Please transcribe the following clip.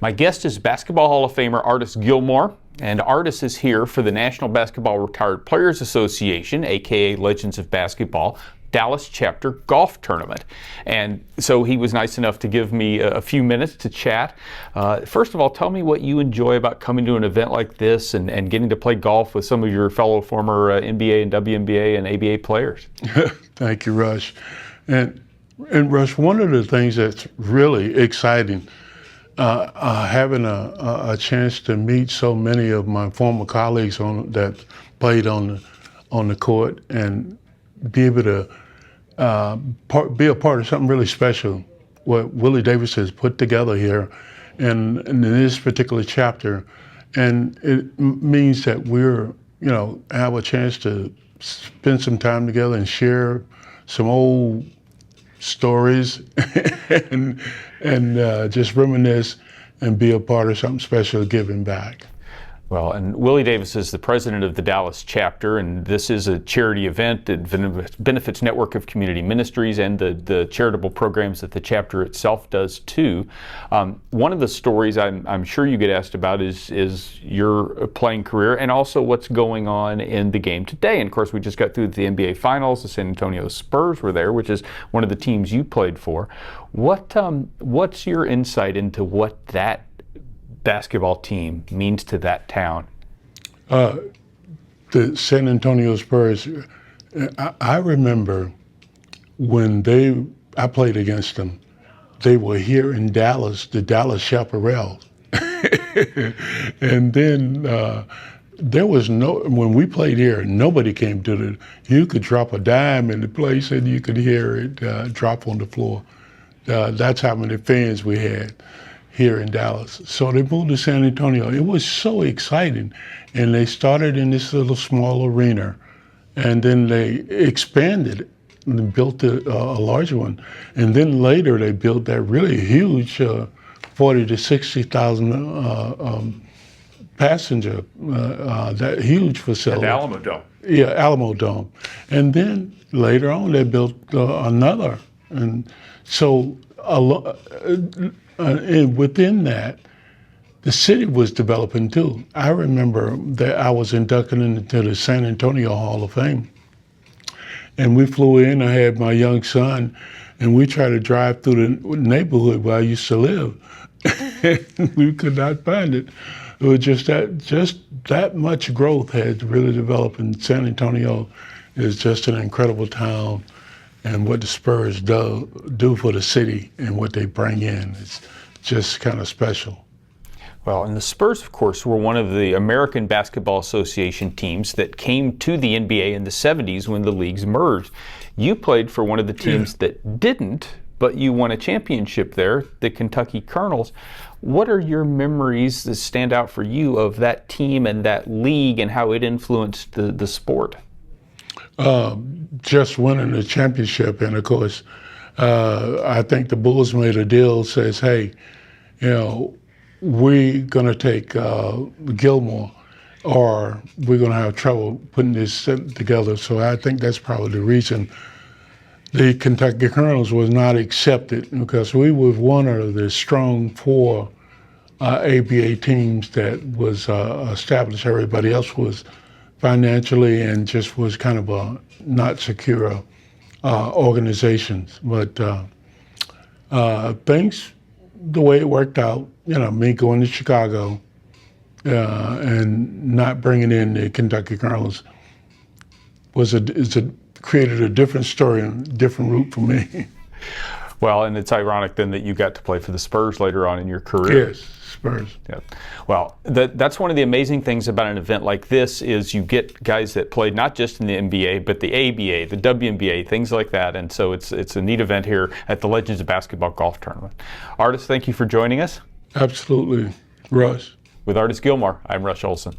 My guest is Basketball Hall of Famer Artis Gilmore, and Artis is here for the National Basketball Retired Players Association, aka Legends of Basketball, Dallas chapter golf tournament. And so he was nice enough to give me a few minutes to chat. First of all, tell me what you enjoy about coming to an event like this and getting to play golf with some of your fellow former NBA and WNBA and ABA players. Thank you, Rush. And Rush, one of the things that's really exciting, having a chance to meet so many of my former colleagues that played on the court and be able to be a part of something really special, what Willie Davis has put together here in this particular chapter. And it means that we're, have a chance to spend some time together and share some old stories and just reminisce and be a part of something special, giving back. Well, and Willie Davis is the president of the Dallas chapter, and this is a charity event that benefits Network of Community Ministries and the charitable programs that the chapter itself does too. One of the stories I'm sure you get asked about is your playing career and also what's going on in the game today. And of course, we just got through the NBA Finals. The San Antonio Spurs were there, which is one of the teams you played for. What's your insight into what that basketball team means to that town? The San Antonio Spurs, I remember when I played against them, they were here in Dallas, the Dallas Chaparral. And then there was when we played here, nobody came to you could drop a dime in the place and you could hear it drop on the floor. That's how many fans we had here in Dallas. So they moved to San Antonio. It was so exciting. And they started in this little small arena, and then they expanded it and built a larger one. And then later they built that really huge 40 to 60,000 passenger, that huge facility. At Alamo Dome. Yeah, Alamo Dome. And then later on they built another. And so and within that, the city was developing too. I remember that I was inducted into the San Antonio Hall of Fame. And we flew in, I had my young son, and we tried to drive through the neighborhood where I used to live. And we could not find it. It was just that much growth had really developed, and San Antonio is just an incredible town. And what the Spurs do for the city and what they bring in, it's just kind of special. Well, and the Spurs, of course, were one of the American Basketball Association teams that came to the NBA in the 70s when the leagues merged. You played for one of the teams that didn't, but you won a championship there, the Kentucky Colonels. What are your memories that stand out for you of that team and that league and how it influenced the sport? Just winning the championship, and of course, I think the Bulls made a deal, says, hey, we're gonna take Gilmore, or we're gonna have trouble putting this together. So I think that's probably the reason the Kentucky Colonels was not accepted, because we were one of the strong four ABA teams that was established. Everybody else was financially and just was kind of a not secure organizations. But things, the way it worked out, me going to Chicago and not bringing in the Kentucky Colonels created a different story and a different route for me. Well, and it's ironic then that you got to play for the Spurs later on in your career. Yes, Spurs. Yeah. Well, that's one of the amazing things about an event like this is you get guys that played not just in the NBA, but the ABA, the WNBA, things like that. And so it's a neat event here at the Legends of Basketball Golf Tournament. Artis, thank you for joining us. Absolutely. Rush. With Artis Gilmore, I'm Rasho Olson.